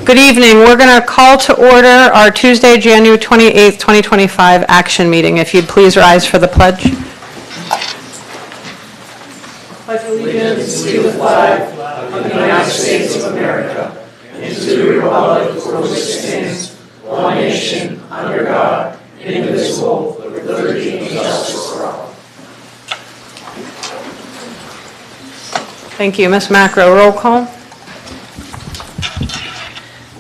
Good evening. We're going to call to order our Tuesday, January 28th, 2025 action meeting. If you'd please rise for the pledge. Pledge allegiance to the flag of the United States of America and to the republic for which it stands, one nation, under God, indivisible, with liberty and justice for all. Thank you. Ms. Macro, roll call.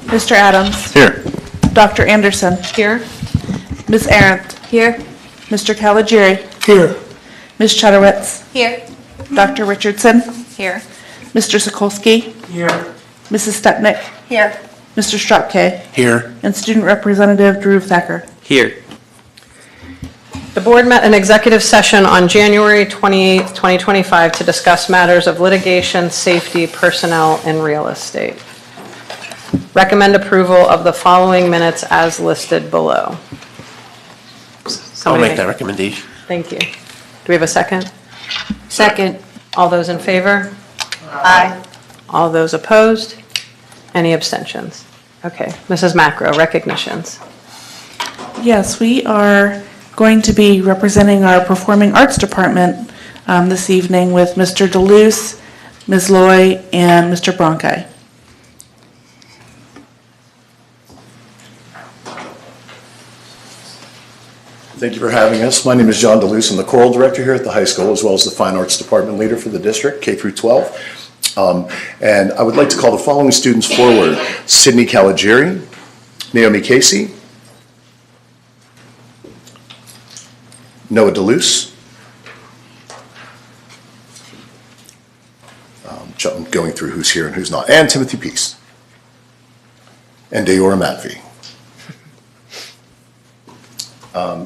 Mr. Adams. Here. Dr. Anderson. Here. Ms. Arendt. Here. Mr. Caligiuri. Here. Ms. Chudowitz. Here. Dr. Richardson. Here. Mr. Sokolsky. Here. Mrs. Stepnick. Here. Mr. Strupke. Here. And Student Representative Drew Thacker. Here. The board met in executive session on January 28th, 2025 to discuss matters of litigation, safety, personnel, and real estate. Recommend approval of the following minutes as listed below. I'll make that recommendation. Thank you. Do we have a second? Second. All those in favor? Aye. All those opposed? Any abstentions? Okay. Mrs. Macro, recognitions. Yes, we are going to be representing our Performing Arts Department this evening with Mr. DeLuce, Ms. Loy, and Mr. Bronchi. Thank you for having us. My name is John DeLuce. I'm the choral director here at the high school, as well as the fine arts department leader for the district, K through 12. And I would like to call the following students forward: Sydney Caligiuri, Naomi Casey, Noah DeLuce, I'm going through who's here and who's not, and Timothy Peace, and Deora Matvey.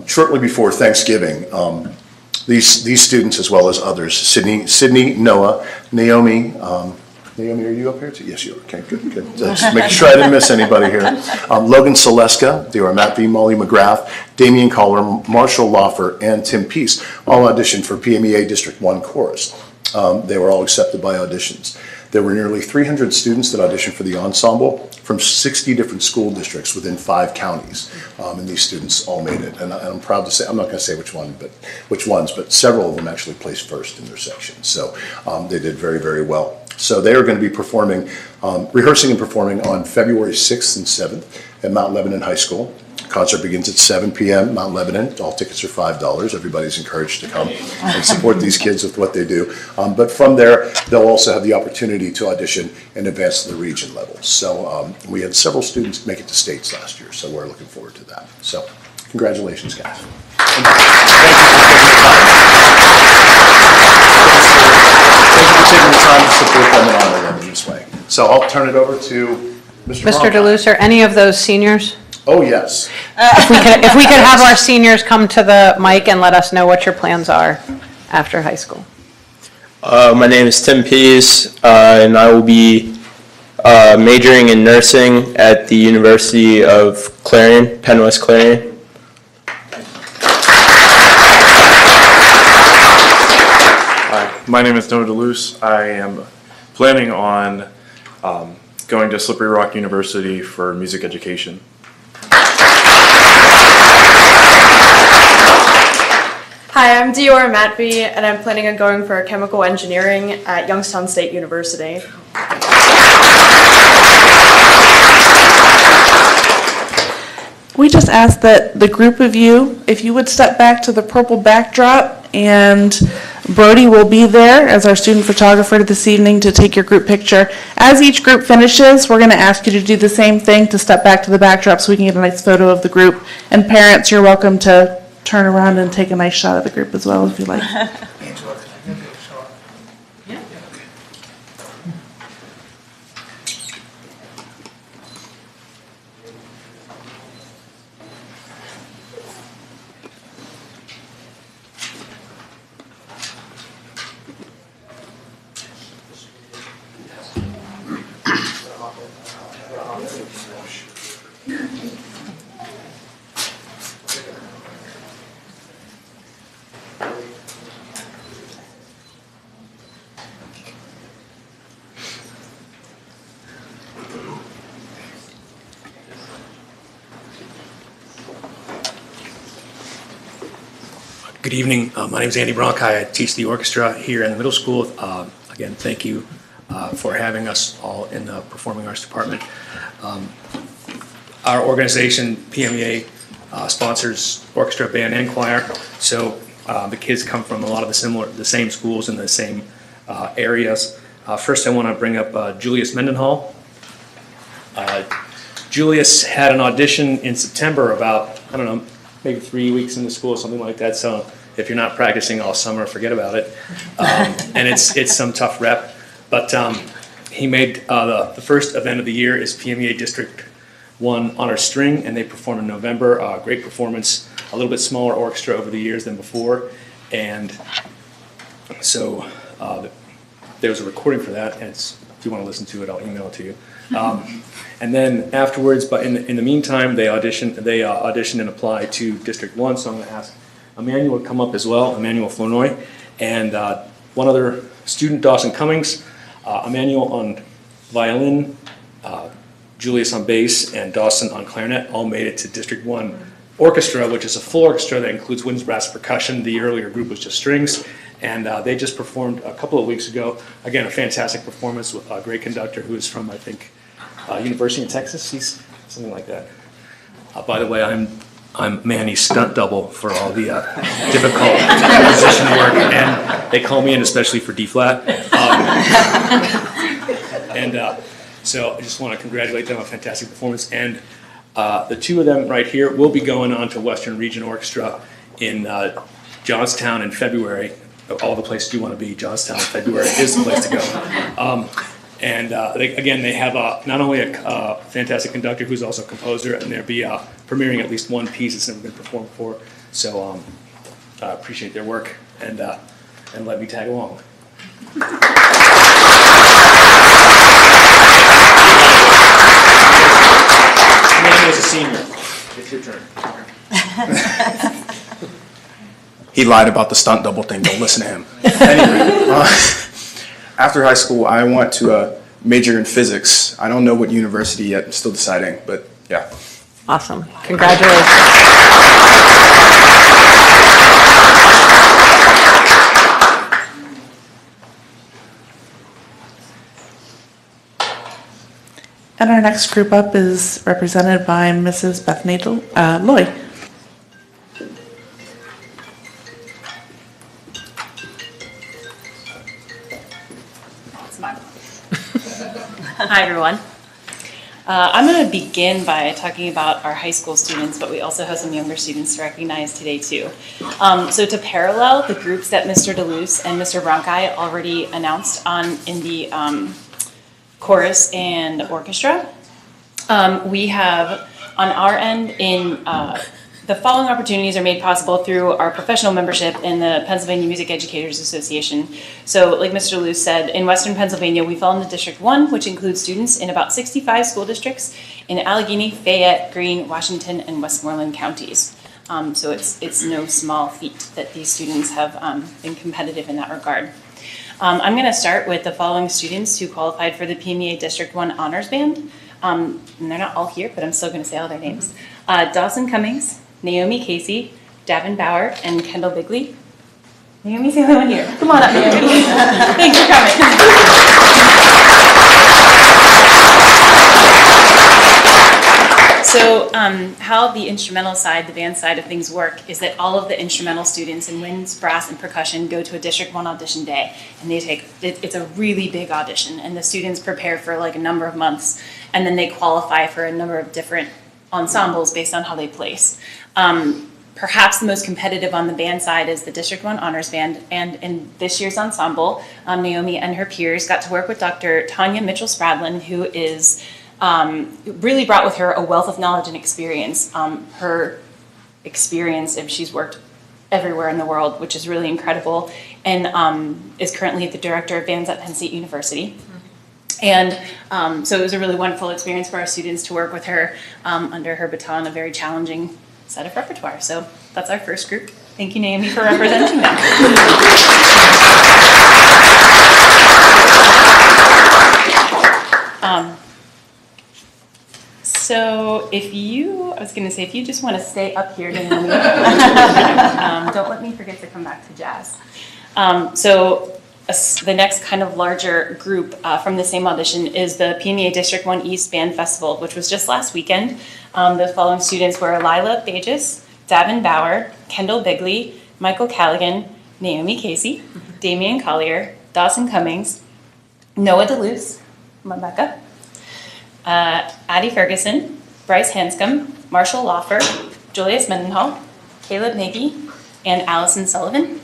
Shortly before Thanksgiving, these students, as well as others, Sydney, Noah, Naomi, Naomi, are you up here too? Yes, you are. Okay, good. Just making sure I didn't miss anybody here. Logan Seleska, Deora Matvey, Molly McGrath, Damian Collar, Marshall Loffer, and Tim Peace all auditioned for PMEA District 1 Chorus. They were all accepted by auditions. There were nearly 300 students that auditioned for the ensemble from 60 different school districts within 5 counties, and these students all made it. And I'm proud to say, I'm not going to say which ones, but several of them actually placed first in their section. So they did very, very well. So they are going to be performing, rehearsing and performing on February 6th and 7th at Mount Lebanon High School. Concert begins at 7 p.m. Mount Lebanon. All tickets are $5. Everybody's encouraged to come and support these kids with what they do. But from there, they'll also have the opportunity to audition and advance to the region level. So we had several students make it to states last year, so we're looking forward to that. So congratulations, guys. Thank you for taking the time to support them and honor them in this way. So I'll turn it over to Mr. DeLuce, are any of those seniors? Oh, yes. If we could have our seniors come to the mic and let us know what your plans are after high school. My name is Tim Pease, and I will be majoring in nursing at the University of Clarion, Penn West Clarion. Hi, my name is Noah DeLuce. I am planning on going to Slippery Rock University for music education. Hi, I'm Deora Matvey, and I'm planning on going for chemical engineering at Youngstown State University. We just asked that the group of you, if you would step back to the purple backdrop, and Brody will be there as our student photographer this evening to take your group picture. As each group finishes, we're going to ask you to do the same thing, to step back to the backdrop so we can get a nice photo of the group. And parents, you're welcome to turn around and take a nice shot of the group as well if you like. Good evening. My name is Andy Bronchi. I teach the orchestra here in the middle school. Again, thank you for having us all in the Performing Arts Department. Our organization, PMEA, sponsors orchestra, band, and choir. So the kids come from a lot of the same schools in the same areas. First, I want to bring up Julius Mendenhall. Julius had an audition in September about, I don't know, maybe 3 weeks into school, something like that. So if you're not practicing all summer, forget about it. And it's some tough rep. But he made the first event of the year is PMEA District 1 Honor String, and they performed in November. Great performance, a little bit smaller orchestra over the years than before. And so there's a recording for that, and if you want to listen to it, I'll email it to you. And then afterwards, but in the meantime, they auditioned and applied to District 1, so I'm going to ask Emmanuel to come up as well, Emmanuel Flournoy, and one other student, Dawson Cummings, Emmanuel on violin, Julius on bass, and Dawson on clarinet, all made it to District 1 Orchestra, which is a full orchestra that includes winds, brass, percussion. The earlier group was just strings, and they just performed a couple of weeks ago. Again, a fantastic performance with a great conductor who is from, I think, University of Texas. He's something like that. By the way, I'm Manny's stunt double for all the difficult musician work, and they call me in especially for D flat. So I just want to congratulate them on a fantastic performance. And the two of them right here will be going on to Western Region Orchestra in Johnstown in February. All the places you want to be, Johnstown in February is the place to go. They have not only a fantastic conductor who's also a composer, and they'll be premiering at least one piece that's never been performed before. So I appreciate their work, and let me tag along. Man was a senior. It's your turn. He lied about the stunt double thing. Don't listen to him. Anyway, after high school, I want to major in physics. I don't know what university yet. I'm still deciding, but yeah. Awesome. Congratulations. And our next group up is represented by Mrs. Bethany Loy. Hi, everyone. I'm going to begin by talking about our high school students, but we also have some younger students to recognize today, too. So to parallel the groups that Mr. DeLuce and Mr. Bronchi already announced in the chorus and orchestra, we have on our end the following opportunities are made possible through our professional membership in the Pennsylvania Music Educators Association. So like Mr. Luce said, in Western Pennsylvania, we fall into District 1, which includes students in about 65 school districts in Allegheny, Fayette, Greene, Washington, and Westmoreland counties. So it's no small feat that these students have been competitive in that regard. I'm going to start with the following students who qualified for the PMEA District 1 Honors Band. And they're not all here, but I'm still going to say all their names. Dawson Cummings, Naomi Casey, Davin Bauer, and Kendall Bigley. Naomi's the only one here. Come on up, Naomi. Thanks for coming. So how the instrumental side, the band side of things work is that all of the instrumental students in winds, brass, and percussion go to a District 1 audition day. And it's a really big audition, and the students prepare for like a number of months, and then they qualify for a number of different ensembles based on how they place. Perhaps the most competitive on the band side is the District 1 Honors Band, and in this year's ensemble, Naomi and her peers got to work with Dr. Tanya Mitchell-Spradlin, who is really brought with her a wealth of knowledge and experience. Her experience, if she's worked everywhere in the world, which is really incredible, and is currently the director of bands at Penn State University. And so it was a really wonderful experience for our students to work with her under her baton, a very challenging set of repertoire. So that's our first group. Thank you, Naomi, for representing them. So if you, I was going to say, if you just want to stay up here, then don't let me forget to come back to jazz. The next kind of larger group from the same audition is the PMEA District 1 East Band Festival, which was just last weekend. The following students were Lila Bages, Davin Bauer, Kendall Bigley, Michael Callaghan, Naomi Casey, Damian Collier, Dawson Cummings, Noah DeLuce, Rebecca, Addie Ferguson, Bryce Hanscom, Marshall Lawfer, Julius Mendenhall, Caleb Nagy, and Allison Sullivan.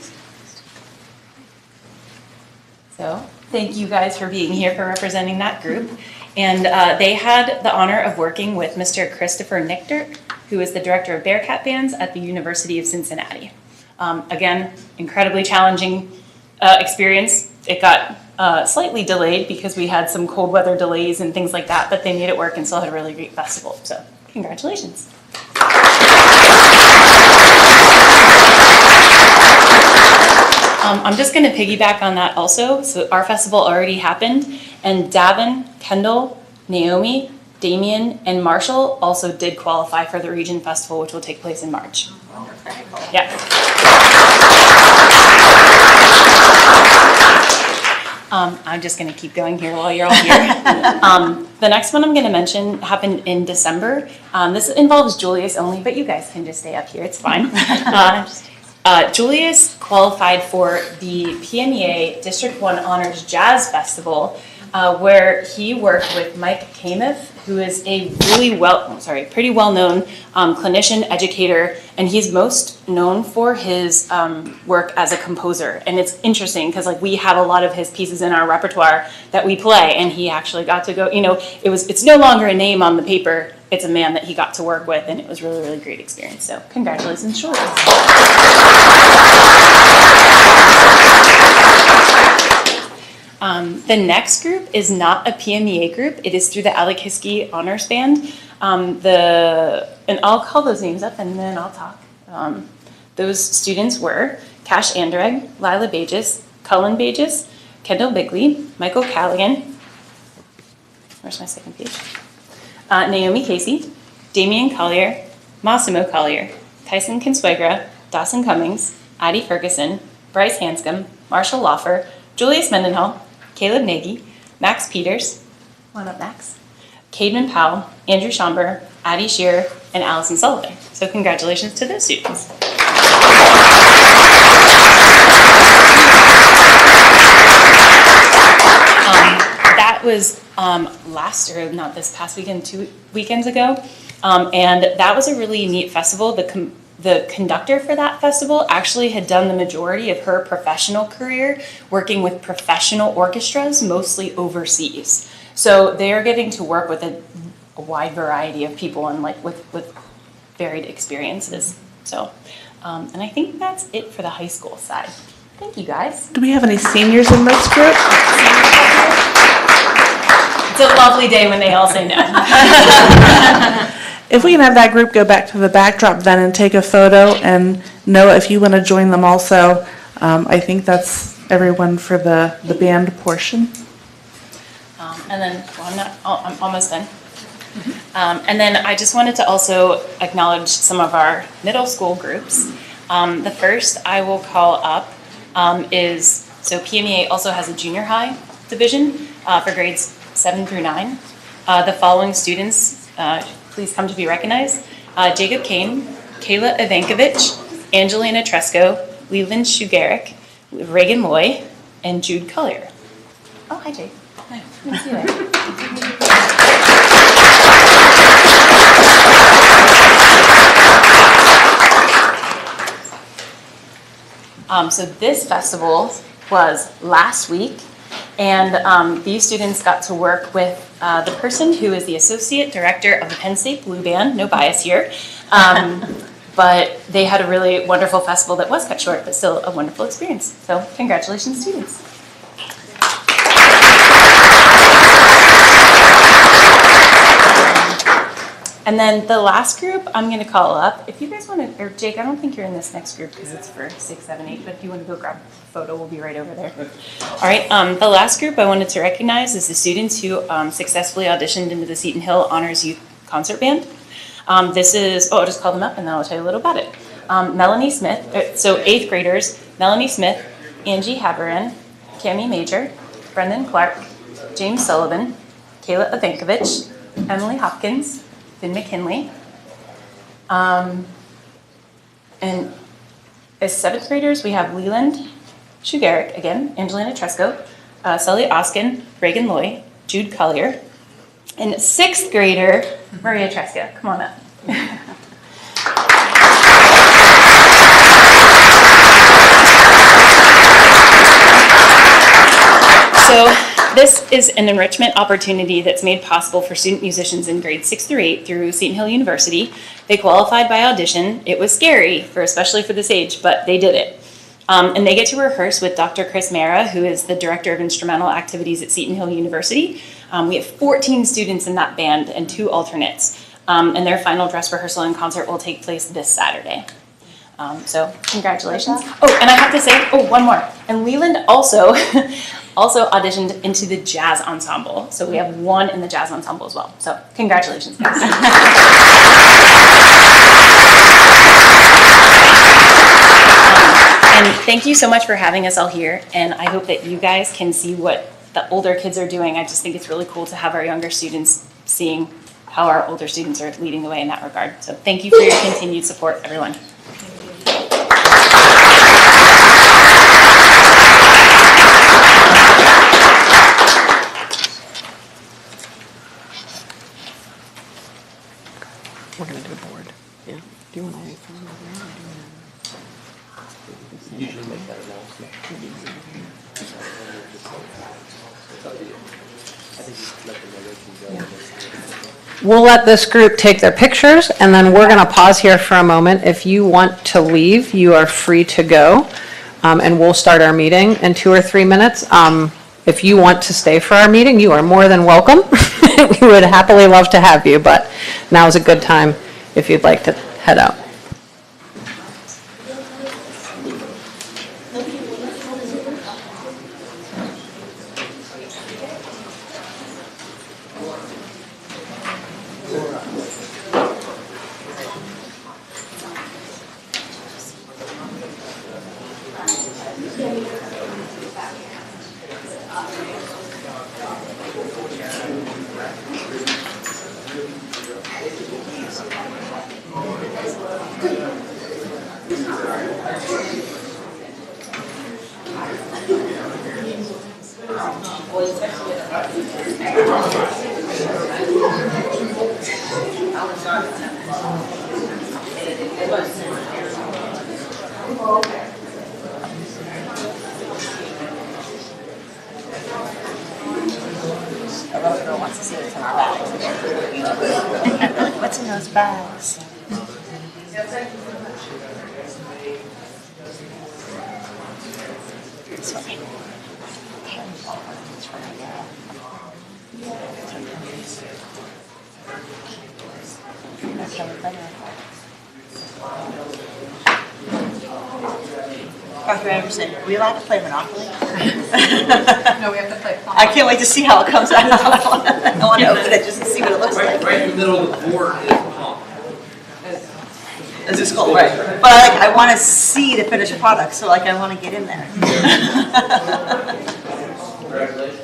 So thank you guys for being here, for representing that group. And they had the honor of working with Mr. Christopher Nichtert, who is the director of Bearcat Bands at the University of Cincinnati. Again, incredibly challenging experience. It got slightly delayed because we had some cold weather delays and things like that, but they made it work and still had a really great festival. So congratulations. I'm just going to piggyback on that also. So our festival already happened, and Davin, Kendall, Naomi, Damien, and Marshall also did qualify for the Region Festival, which will take place in March. Yeah. I'm just going to keep going here while you're all here. The next one I'm going to mention happened in December. This involves Julius only, but you guys can just stay up here. It's fine. Julius qualified for the PMEA District 1 Honors Jazz Festival, where he worked with Mike Kamiff, who is a pretty well-known clinician, educator, and he's most known for his work as a composer. And it's interesting because we have a lot of his pieces in our repertoire that we play, and he actually got to go, it's no longer a name on the paper, it's a man that he got to work with, and it was really, really great experience. So congratulations, Julius. The next group is not a PMEA group. It is through the Elicker Honors Band. And I'll call those names up and then I'll talk. Those students were Cash Andreg, Lila Bages, Cullen Bages, Kendall Bigley, Michael Callaghan. Where's my second page? Naomi Casey, Damian Collier, Massimo Collier, Tyson Consuegra, Dawson Cummings, Addie Ferguson, Bryce Hanscom, Marshall Lawfer, Julius Mendenhall, Caleb Nagy, Max Peters, come on up Max, Cademan Powell, Andrew Schomburg, Addie Shearer, and Allison Sullivan. So congratulations to those students. That was not this past weekend, 2 weekends ago. And that was a really neat festival. The conductor for that festival actually had done the majority of her professional career working with professional orchestras, mostly overseas. So they're getting to work with a wide variety of people and with varied experiences. So, and I think that's it for the high school side. Thank you, guys. Do we have any seniors in this group? It's a lovely day when they all say no. If we can have that group go back to the backdrop then and take a photo, and Noah, if you want to join them also, I think that's everyone for the band portion. And then, I'm almost done. And then I just wanted to also acknowledge some of our middle school groups. The first I will call up is, so PMEA also has a junior high division for grades 7 through 9. The following students, please come to be recognized. Jacob Kane, Kayla Ivankovich, Angelina Tresco, Leland Shugarik, Reagan Loy, and Jude Collier. Oh, hi, Jake. Hi. Good to see you. So this festival was last week, and these students got to work with the person who is the Associate Director of the Penn State Blue Band, no bias here, but they had a really wonderful festival that was cut short, but still a wonderful experience. So congratulations, students. And then the last group I'm going to call up. If you guys want to, or Jake, I don't think you're in this next group because it's for 6, 7, 8, but if you want to go grab a photo, we'll be right over there. All right, the last group I wanted to recognize is the students who successfully auditioned into the Seton Hill Honors Youth concert band. I'll just call them up and then I'll tell you a little about it. Melanie Smith, so 8th graders, Melanie Smith, Angie Haberin, Cami Major, Brendan Clark, James Sullivan, Kayla Avankovich, Emily Hopkins, Finn McKinley. And as 7th graders, we have Leland Shugaric, again, Angelina Tresco, Sully Oskin, Reagan Loy, Jude Collier, and 6th grader, Maria Tresca. Come on up. So this is an enrichment opportunity that's made possible for student musicians in grades 6 through 8 through Seton Hill University. They qualified by audition. It was scary, especially for this age, but they did it. And they get to rehearse with Dr. Chris Mara, who is the Director of Instrumental Activities at Seton Hill University. We have 14 students in that band and 2 alternates. And their final dress rehearsal and concert will take place this Saturday. So congratulations. Oh, and I have to say, one more. And Leland also auditioned into the jazz ensemble. So we have 1 in the jazz ensemble as well. So congratulations, guys. And thank you so much for having us all here. And I hope that you guys can see what the older kids are doing. I just think it's really cool to have our younger students seeing how our older students are leading the way in that regard. So thank you for your continued support, everyone. We're going to do a board. Yeah. Do you want to wait for them? Usually make that announcement. We'll let this group take their pictures, and then we're going to pause here for a moment. If you want to leave, you are free to go, and we'll start our meeting in 2 or 3 minutes. If you want to stay for our meeting, you are more than welcome. We would happily love to have you, but now is a good time if you'd like to head out. What's in those bags? This one. Dr. Anderson, are we allowed to play Monopoly? No, we have to play Plum. I can't wait to see how it comes out. I want to open it just to see what it looks like. Right in the middle of the board is Plum. Is this cool? Right. But I want to see the finished product, so I want to get in there. Congratulations.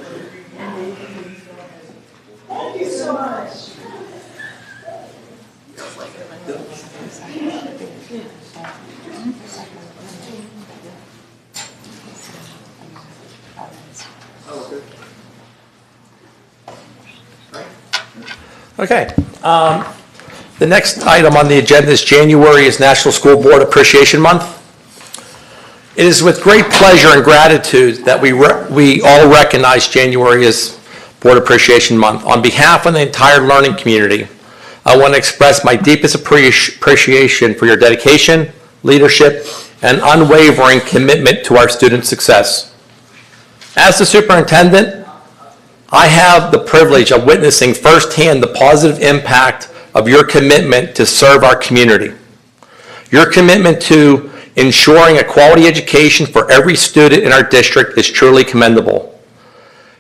Thank you so much. Okay. The next item on the agenda is January is National School Board Appreciation Month. It is with great pleasure and gratitude that we all recognize January as Board Appreciation Month. On behalf of the entire learning community, I want to express my deepest appreciation for your dedication, leadership, and unwavering commitment to our student success. As the superintendent, I have the privilege of witnessing firsthand the positive impact of your commitment to serve our community. Your commitment to ensuring a quality education for every student in our district is truly commendable.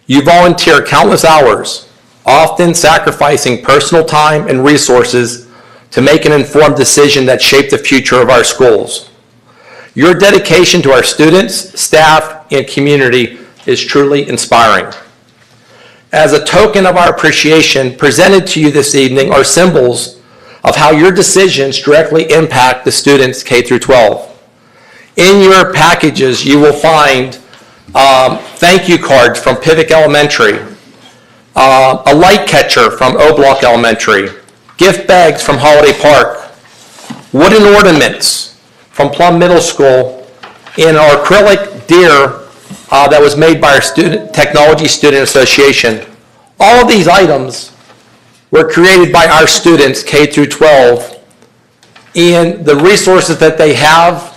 You volunteer countless hours often sacrificing personal time and resources to make an informed decision that shaped the future of our schools. Your dedication to our students, staff, and community is truly inspiring. As a token of our appreciation, presented to you this evening are symbols of how your decisions directly impact the students K through 12. In your packages, you will find thank you cards from Pivot Elementary, a light catcher from O Block Elementary, gift bags from Holiday Park, wooden ornaments from Plum Middle School, and an acrylic deer that was made by our Technology Student Association. All of these items were created by our students K through 12, and the resources that they have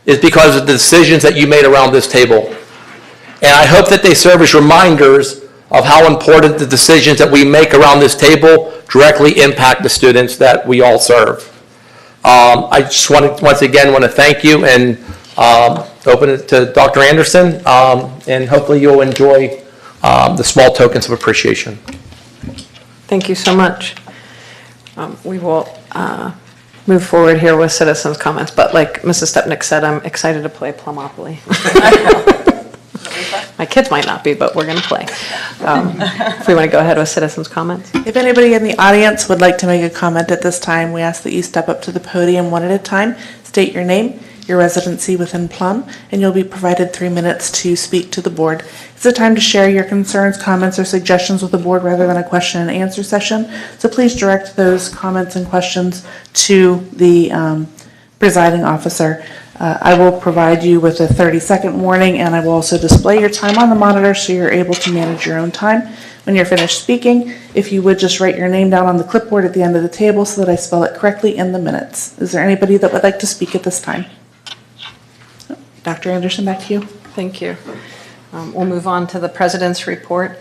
is because of the decisions that you made around this table. And I hope that they serve as reminders of how important the decisions that we make around this table directly impact the students that we all serve. I just once again want to thank you and open it to Dr. Anderson, and hopefully you'll enjoy the small tokens of appreciation. Thank you so much. We will move forward here with citizens' comments, but like Mrs. Stepnick said, I'm excited to play Plumopoly. My kids might not be, but we're going to play. If we want to go ahead with citizens' comments. If anybody in the audience would like to make a comment at this time, we ask that you step up to the podium one at a time, state your name, your residency within Plum, and you'll be provided 3 minutes to speak to the board. It's a time to share your concerns, comments, or suggestions with the board rather than a question and answer session. So please direct those comments and questions to the presiding officer. I will provide you with a 30-second warning, and I will also display your time on the monitor so you're able to manage your own time. When you're finished speaking, if you would just write your name down on the clipboard at the end of the table so that I spell it correctly in the minutes. Is there anybody that would like to speak at this time? Dr. Anderson, back to you. Thank you. We'll move on to the president's report.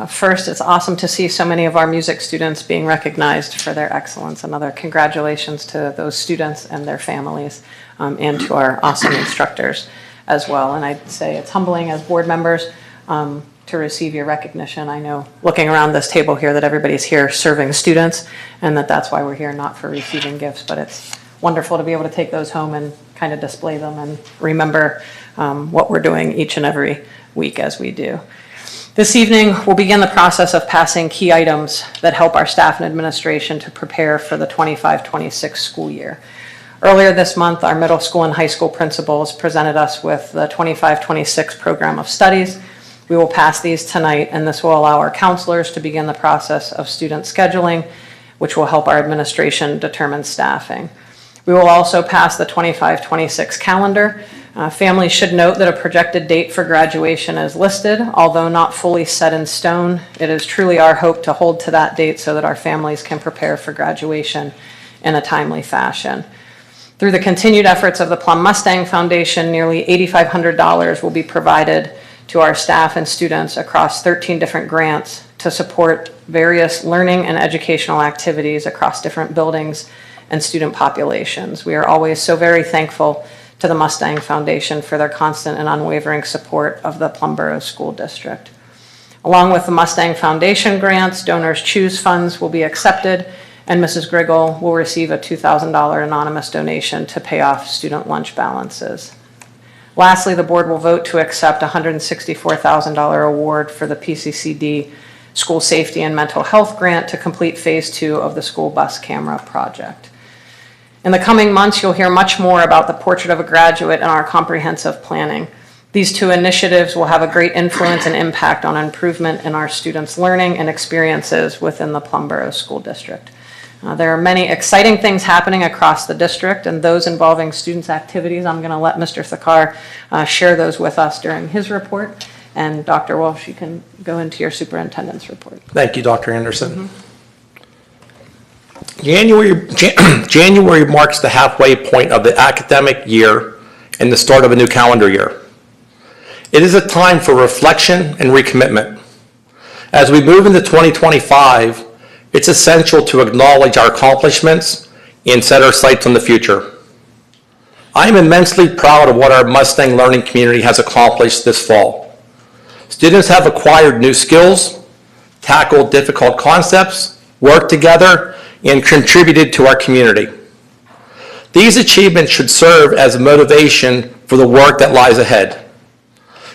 First, it's awesome to see so many of our music students being recognized for their excellence. Another congratulations to those students and their families, and to our awesome instructors as well. And I'd say it's humbling as board members to receive your recognition. I know, looking around this table here, that everybody's here serving students, and that's why we're here, not for receiving gifts, but it's wonderful to be able to take those home and kind of display them and remember what we're doing each and every week as we do. This evening, we'll begin the process of passing key items that help our staff and administration to prepare for the 25-26 school year. Earlier this month, our middle school and high school principals presented us with the 25-26 program of studies. We will pass these tonight, and this will allow our counselors to begin the process of student scheduling, which will help our administration determine staffing. We will also pass the 25-26 calendar. Families should note that a projected date for graduation is listed, although not fully set in stone. It is truly our hope to hold to that date so that our families can prepare for graduation in a timely fashion. Through the continued efforts of the Plum Mustang Foundation, nearly $8,500 will be provided to our staff and students across 13 different grants to support various learning and educational activities across different buildings and student populations. We are always so very thankful to the Mustang Foundation for their constant and unwavering support of the Plum Borough School District. Along with the Mustang Foundation grants, donors' Tues funds will be accepted, and Mrs. Griggle will receive a $2,000 anonymous donation to pay off student lunch balances. Lastly, the board will vote to accept a $164,000 award for the PCCD School Safety and Mental Health Grant to complete Phase 2 of the school bus camera project. In the coming months, you'll hear much more about the Portrait of a Graduate and our comprehensive planning. These two initiatives will have a great influence and impact on improvement in our students' learning and experiences within the Plum Borough School District. There are many exciting things happening across the district, and those involving students' activities, I'm going to let Mr. Thakar share those with us during his report. And Dr. Walsh, you can go into your superintendent's report. Thank you, Dr. Anderson. January marks the halfway point of the academic year and the start of a new calendar year. It is a time for reflection and recommitment. As we move into 2025, it's essential to acknowledge our accomplishments and set our sights on the future. I am immensely proud of what our Mustang learning community has accomplished this fall. Students have acquired new skills, tackled difficult concepts, worked together, and contributed to our community. These achievements should serve as a motivation for the work that lies ahead.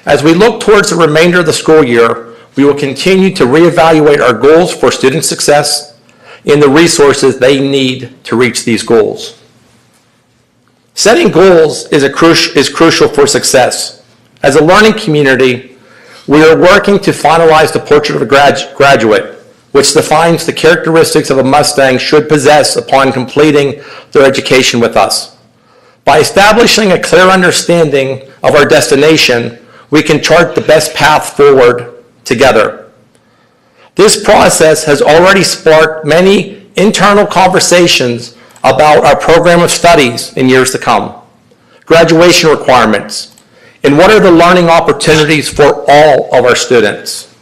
As we look towards the remainder of the school year, we will continue to reevaluate our goals for student success and the resources they need to reach these goals. Setting goals is crucial for success. As a learning community, we are working to finalize the portrait of a graduate, which defines the characteristics of a Mustang should possess upon completing their education with us. By establishing a clear understanding of our destination, we can chart the best path forward together. This process has already sparked many internal conversations about our program of studies in years to come, graduation requirements, and what are the learning opportunities for all of our students.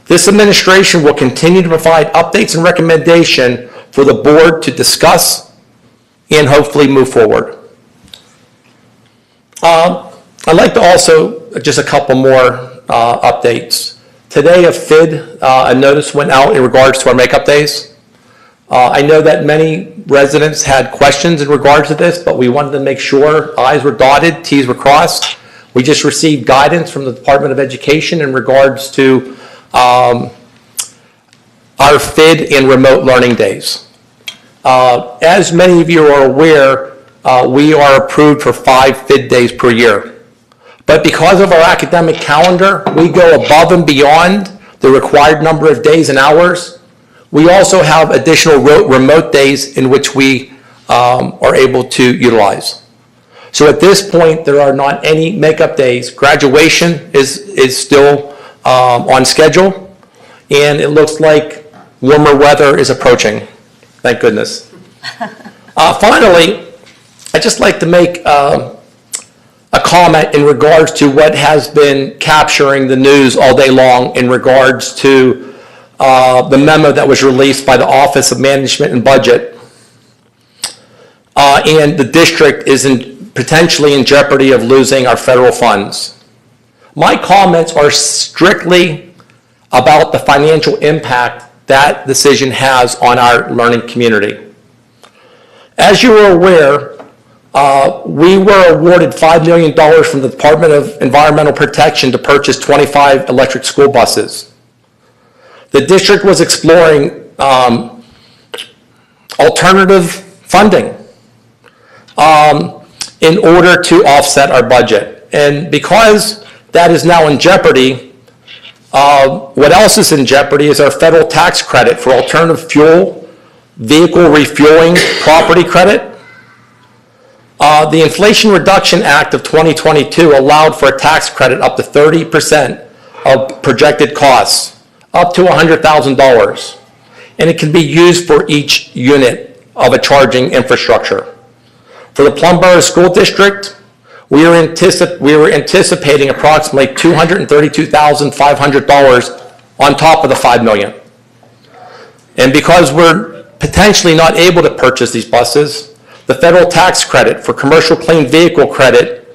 This administration will continue to provide updates and recommendation for the board to discuss and hopefully move forward. I'd like to also, just a couple more updates. Today, a notice went out in regards to our makeup days. I know that many residents had questions in regards to this, but we wanted to make sure I's were dotted, T's were crossed. We just received guidance from the Department of Education in regards to our FID and remote learning days. As many of you are aware, we are approved for 5 FID days per year. But because of our academic calendar, we go above and beyond the required number of days and hours. We also have additional remote days in which we are able to utilize. So at this point, there are not any makeup days. Graduation is still on schedule, and it looks like warmer weather is approaching. Thank goodness. Finally, I'd just like to make a comment in regards to what has been capturing the news all day long in regards to the memo that was released by the Office of Management and Budget. And the district is potentially in jeopardy of losing our federal funds. My comments are strictly about the financial impact that decision has on our learning community. As you are aware, we were awarded $5 million from the Department of Environmental Protection to purchase 25 electric school buses. The district was exploring alternative funding in order to offset our budget. And because that is now in jeopardy, what else is in jeopardy is our federal tax credit for alternative fuel, vehicle refueling, property credit. The Inflation Reduction Act of 2022 allowed for a tax credit up to 30% of projected costs, up to $100,000. And it can be used for each unit of a charging infrastructure. For the Plum Borough School District, we were anticipating approximately $232,500 on top of the $5 million. And because we're potentially not able to purchase these buses, the federal tax credit for commercial clean vehicle credit,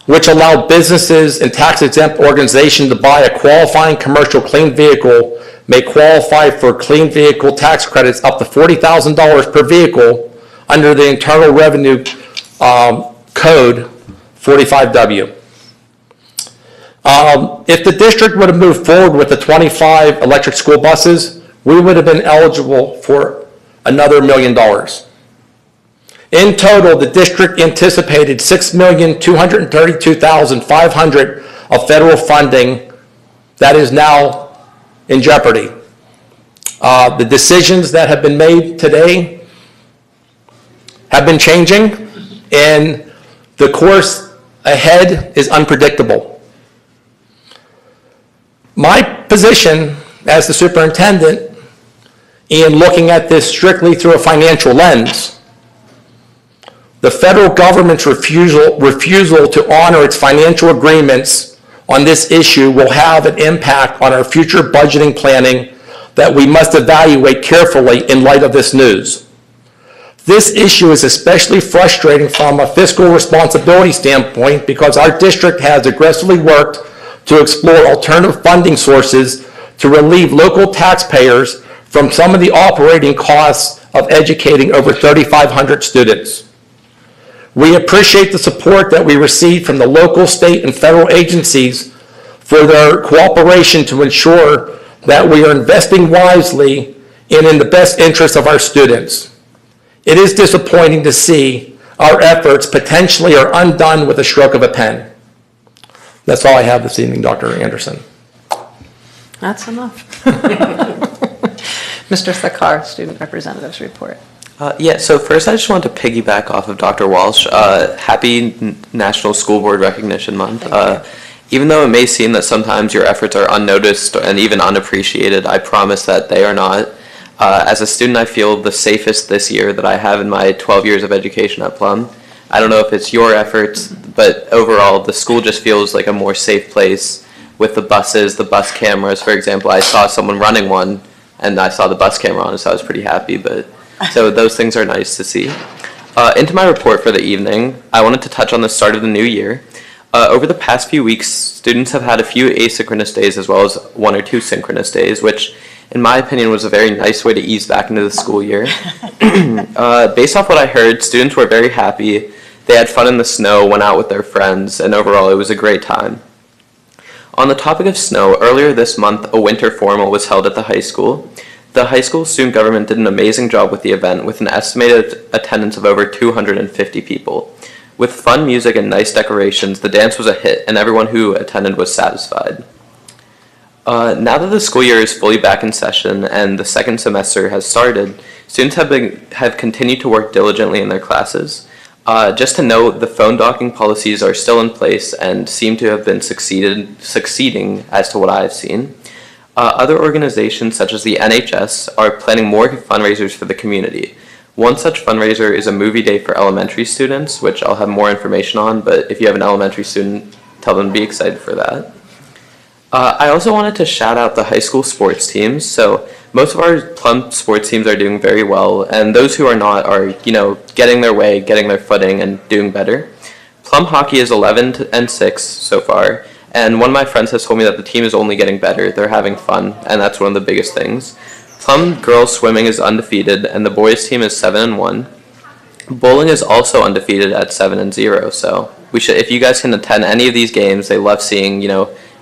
which allowed businesses and tax-exempt organizations to buy a qualifying commercial clean vehicle, may qualify for clean vehicle tax credits up to $40,000 per vehicle under the Internal Revenue Code 45W. If the district would have moved forward with the 25 electric school buses, we would have been eligible for another $1 million. In total, the district anticipated $6,232,500 of federal funding that is now in jeopardy. The decisions that have been made today have been changing, and the course ahead is unpredictable. My position as the superintendent, in looking at this strictly through a financial lens, the federal government's refusal to honor its financial agreements on this issue will have an impact on our future budgeting planning that we must evaluate carefully in light of this news. This issue is especially frustrating from a fiscal responsibility standpoint because our district has aggressively worked to explore alternative funding sources to relieve local taxpayers from some of the operating costs of educating over 3,500 students. We appreciate the support that we receive from the local, state, and federal agencies for their cooperation to ensure that we are investing wisely and in the best interest of our students. It is disappointing to see our efforts potentially are undone with a stroke of a pen. That's all I have this evening, Dr. Anderson. That's enough. Mr. Thakkar, Student Representative's report. Yeah, so first I just want to piggyback off of Dr. Walsh. Happy National School Board Recognition Month. Even though it may seem that sometimes your efforts are unnoticed and even unappreciated, I promise that they are not. As a student, I feel the safest this year that I have in my 12 years of education at Plum. I don't know if it's your efforts, but overall, the school just feels like a more safe place with the buses, the bus cameras. For example, I saw someone running one, and I saw the bus camera on it, so I was pretty happy. So those things are nice to see. Into my report for the evening, I wanted to touch on the start of the new year. Over the past few weeks, students have had a few asynchronous days as well as 1 or 2 synchronous days, which in my opinion was a very nice way to ease back into the school year. Based off what I heard, students were very happy. They had fun in the snow, went out with their friends, and overall it was a great time. On the topic of snow, earlier this month a winter formal was held at the high school. The high school student government did an amazing job with the event with an estimated attendance of over 250 people. With fun music and nice decorations, the dance was a hit and everyone who attended was satisfied. Now that the school year is fully back in session and the second semester has started, students have continued to work diligently in their classes. Just to note, the phone docking policies are still in place and seem to have been succeeding as to what I've seen. Other organizations such as the NHS are planning more fundraisers for the community. One such fundraiser is a movie day for elementary students, which I'll have more information on, but if you have an elementary student, tell them to be excited for that. I also wanted to shout out the high school sports teams. So most of our Plum sports teams are doing very well, and those who are not are, getting their way, getting their footing, and doing better. Plum hockey is 11-6 so far, and one of my friends has told me that the team is only getting better. They're having fun, and that's one of the biggest things. Plum girls swimming is undefeated, and the boys team is 7-1. Bowling is also undefeated at 7-0. So if you guys can attend any of these games, they love seeing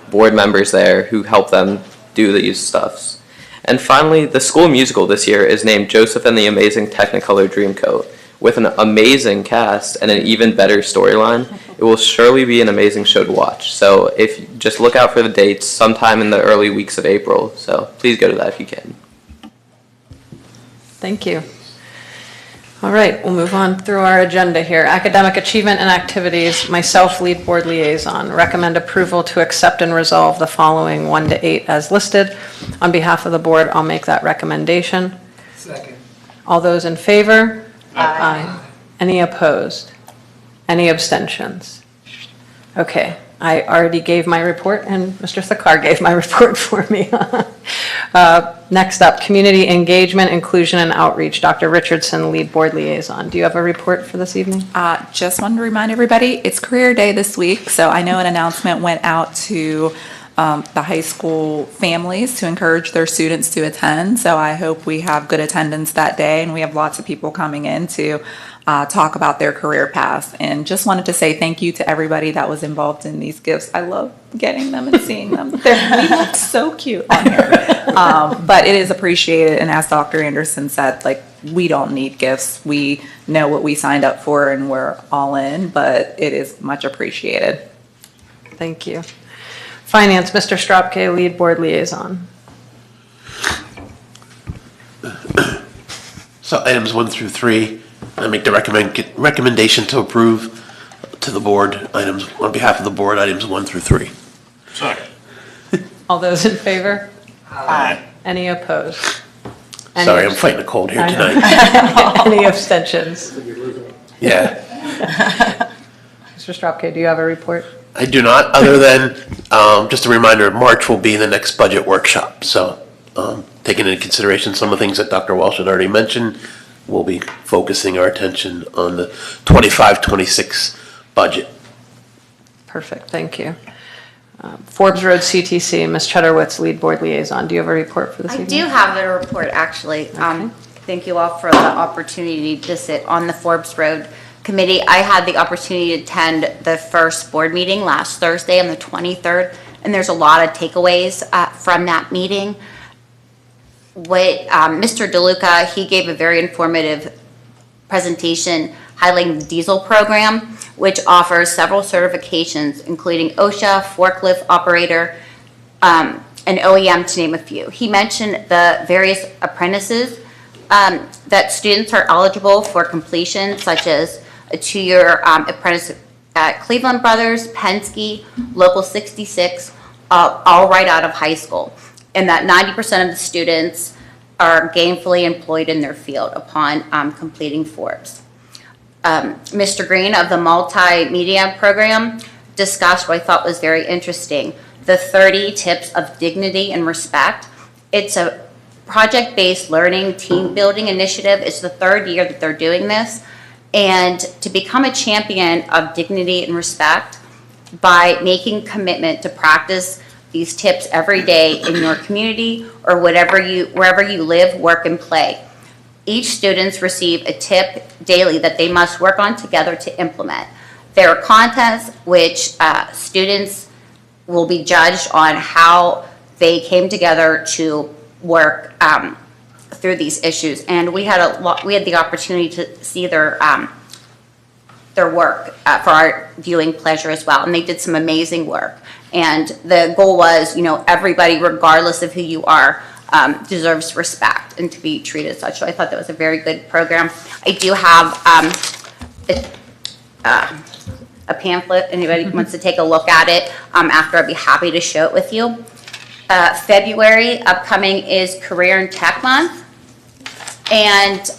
board members there who help them do these stuffs. And finally, the school musical this year is named Joseph and the Amazing Technicolor Dreamcoat. With an amazing cast and an even better storyline, it will surely be an amazing show to watch. So just look out for the dates sometime in the early weeks of April. So please go to that if you can. Thank you. All right, we'll move on through our agenda here. Academic achievement and activities, myself, lead board liaison. Recommend approval to accept and resolve the following 1 to 8 as listed. On behalf of the board, I'll make that recommendation. Second. All those in favor? Aye. Any opposed? Any abstentions? Okay, I already gave my report and Mr. Thakkar gave my report for me. Next up, community engagement, inclusion, and outreach. Dr. Richardson, lead board liaison. Do you have a report for this evening? Just wanted to remind everybody, it's career day this week, so I know an announcement went out to the high school families to encourage their students to attend. So I hope we have good attendance that day, and we have lots of people coming in to talk about their career paths. And just wanted to say thank you to everybody that was involved in these gifts. I love getting them and seeing them. We look so cute on here. But it is appreciated, and as Dr. Anderson said, we don't need gifts. We know what we signed up for and we're all in, but it is much appreciated. Thank you. Finance, Mr. Stropke, lead board liaison. So items 1 through 3, I make the recommendation to approve to the board items on behalf of the board, items 1 through 3. Second. All those in favor? Aye. Any opposed? Sorry, I'm fighting a cold here I know. tonight. Any abstentions? Yeah, Mr. Stropke, do you have a report? I do not, other than just a reminder, March will be the next budget workshop. So taking into consideration some of the things that Dr. Walsh had already mentioned, we'll be focusing our attention on the 25-26 budget. Perfect, thank you. Forbes Road CTC, Ms. Cheddarwitz, lead board liaison. Do you have a report for this I evening? do have a report, actually. Thank you all for the opportunity to sit on the Forbes Road Committee. I had the opportunity to attend the first board meeting last Thursday on the 23rd, and there's a lot of takeaways from that meeting. Mr. DeLuca, he gave a very informative presentation highlighting the diesel program, which offers several certifications, including OSHA, forklift operator, and OEM, to name a few. He mentioned the various apprentices that students are eligible for completion, such as a 2-year apprentice at Cleveland Brothers, Penske, Local 66, all right out of high school. And that 90% of the students are gainfully employed in their field upon completing Forbes. Mr. Green of the multimedia program discussed what I thought was very interesting, the 30 tips of dignity and respect. It's a project-based learning team building initiative. It's the 3rd year that they're doing this. And to become a champion of dignity and respect by making commitment to practice these tips every day in your community or wherever you live, work, and play. Each students receive a tip daily that they must work on together to implement. There are contests which students will be judged on how they came together to work through these issues, and we had the opportunity to see their work for our viewing pleasure as well, and they did some amazing work. And the goal was, everybody, regardless of who you are, deserves respect and to be treated as such. So I thought that was a very good program. I do have a pamphlet. Anybody wants to take a look at it after, I'd be happy to show it with you. February upcoming is Career and Tech Month. And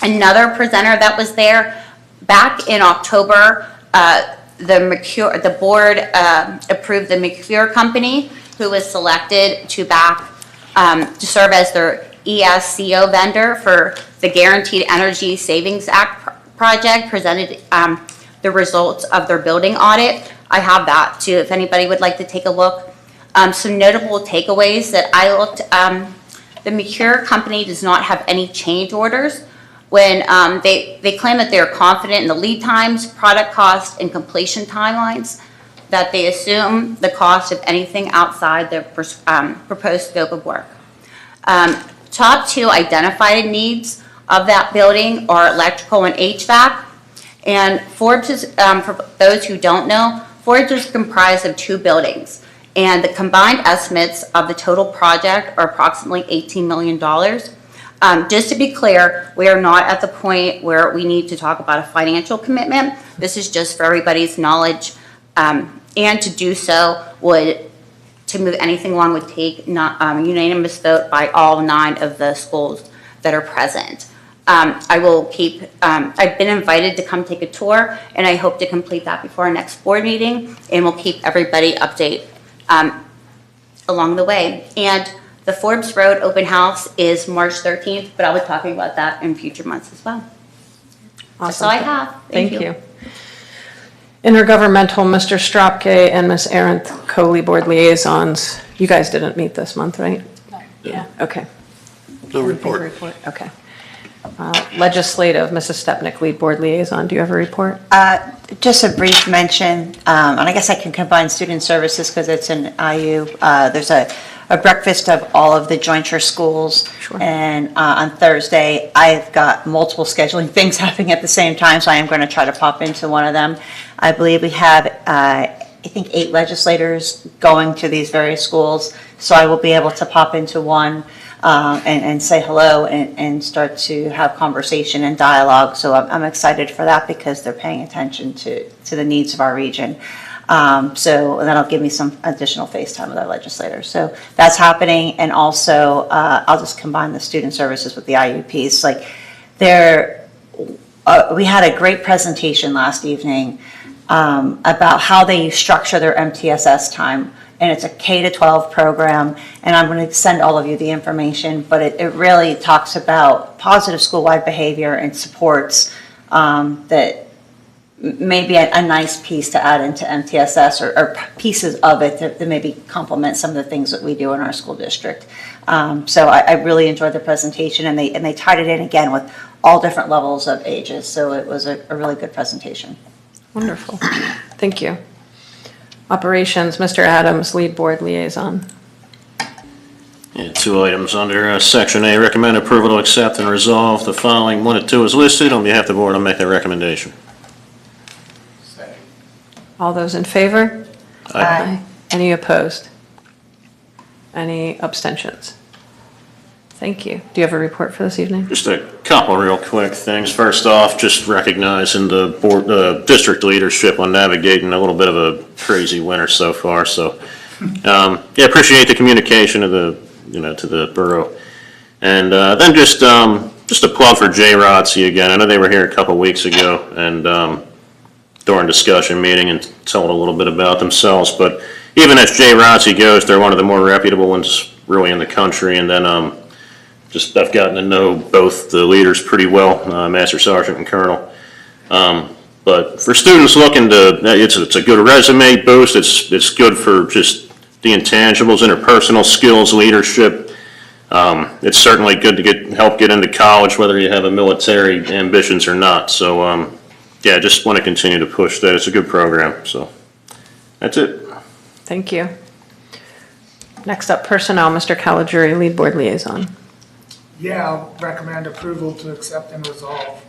another presenter that was there, back in October, the board approved the McCure Company, who was selected to serve as their ESCO vendor for the Guaranteed Energy Savings Act project, presented the results of their building audit. I have that too, if anybody would like to take a look. Some notable takeaways that I looked, the McCure Company does not have any change orders. When they claim that they are confident in the lead times, product cost, and completion timelines, that they assume the cost of anything outside the proposed scope of work. Top 2 identified needs of that building are electrical and HVAC. And Forbes is, for those who don't know, Forbes is comprised of 2 buildings. And the combined estimates of the total project are approximately $18 million. Just to be clear, we are not at the point where we need to talk about a financial commitment. This is just for everybody's knowledge. And to do so to move anything along would take unanimous vote by all 9 of the schools that are present. I've been invited to come take a tour, and I hope to complete that before our next board meeting, and we'll keep everybody updated along the way. And the Forbes Road open house is March 13th, but I'll be talking about that in future months as well. Awesome. That's all I have. Thank you. Intergovernmental, Mr. Stropke and Ms. Arendt, co-lead board liaisons. You guys didn't meet this month, right? No. Yeah, okay. No report. Okay. Legislative, Mrs. Stepnick, lead board liaison. Do you have a report? Just a brief mention, and I guess I can combine student services because it's an IU. There's a breakfast of all of the jointure schools. Sure. And on Thursday, I've got multiple scheduling things happening at the same time, so I am going to try to pop into one of them. I believe we have, I think, 8 legislators going to these various schools, so I will be able to pop into one and say hello and start to have conversation and dialogue. So I'm excited for that because they're paying attention to the needs of our region. So that'll give me some additional face time with our legislators. So that's happening. And also, I'll just combine the student services with the IUPs. Like we had a great presentation last evening about how they structure their MTSS time. And it's a K-12 program, and I'm going to send all of you the information, but it really talks about positive school-wide behavior and supports that maybe a nice piece to add into MTSS or pieces of it to maybe complement some of the things that we do in our school district. So I really enjoyed the presentation, and they tied it in again with all different levels of ages. So it was a really good presentation. Wonderful. Thank you. Operations, Mr. Adams, Lead Board Liaison. Yeah, 2 items under Section A. Recommend approval to accept and resolve the following 1 and 2 as listed. On behalf of the board, I'll make that recommendation. All those in favor? Aye. Any opposed? Any abstentions? Thank you. Do you have a report for this evening? Just a couple real quick things. First off, just recognizing the board, district leadership on navigating a little bit of a crazy winter so far. So, yeah, appreciate the communication of the, to the borough. And then just a plug for Jay Rotzi again. I know they were here a couple weeks ago and during discussion meeting and told a little bit about themselves. But even as Jay Rotzi goes, they're one of the more reputable ones really in the country. And then just I've gotten to know both the leaders pretty well, Master Sergeant and Colonel. But for students looking to, it's a good resume boost. It's good for just the intangibles, interpersonal skills, leadership. It's certainly good to help get into college, whether you have a military ambitions or not. So yeah, just want to continue to push that. It's a good program. So that's it. Thank you. Next up, Personnel, Mr. Caligiuri, Lead Board Liaison. Yeah, I'll recommend approval to accept and resolve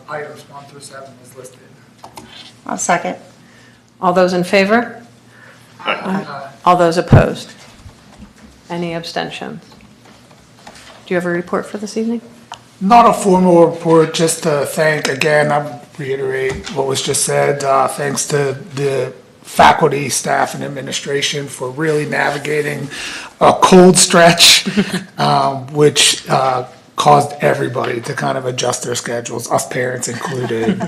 items 1 through 7 as listed. I'll second. All those in favor? All those opposed? Any abstentions? Do you have a report for this evening? Not a formal report, just to thank, again, I reiterate what was just said, thanks to the faculty, staff, and administration for really navigating a cold stretch, which caused everybody to kind of adjust their schedules, us parents included.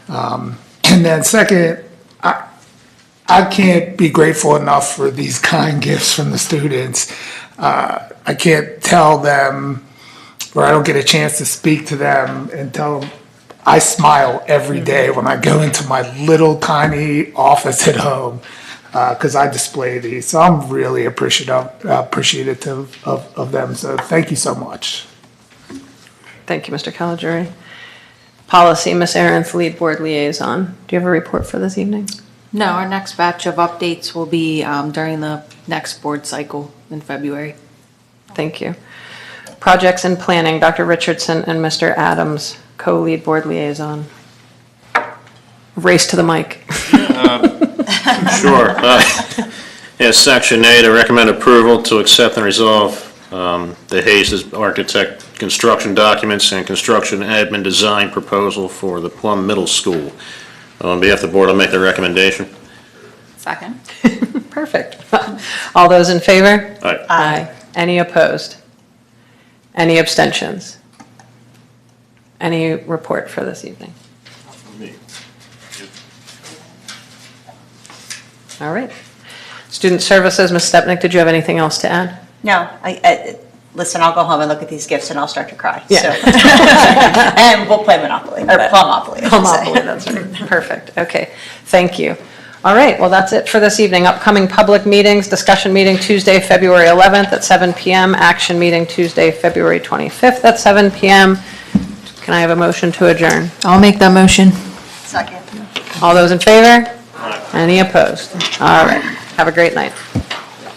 And then second, I can't be grateful enough for these kind gifts from the students. I can't tell them, or I don't get a chance to speak to them and tell them I smile every day when I go into my little tiny office at home because I display these. So I'm really appreciative of them. So thank you so much. Thank you, Mr. Caligiuri. Policy, Ms. Aarons, Lead Board Liaison. Do you have a report for this evening? No, our next batch of updates will be during the next board cycle in February. Thank you. Projects and Planning, Dr. Richardson and Mr. Adams, co-lead board liaison. Race to the mic. Sure. Yeah, Section A, to recommend approval to accept and resolve the Hayes Architect construction documents and construction admin design proposal for the Plum Middle School. On behalf of the board, I'll make the recommendation. Second. Perfect. All those in favor? Aye. Aye. Any opposed? Any abstentions? Any report for this evening? All right. Student Services, Ms. Stepnick, did you have anything else to add? No, listen, I'll go home and look at these gifts and I'll start to cry. Yeah. So. And we'll play Monopoly, or Plumopoly. Plumopoly, that's right. Perfect. Okay. Thank you. All right. Well, that's it for this evening. Upcoming public meetings, discussion meeting Tuesday, February 11th at 7 p.m. Action meeting Tuesday, February 25th at 7 p.m. Can I have a motion to adjourn? I'll make that motion. Second. All those in favor? Any opposed? All right. Have a great night.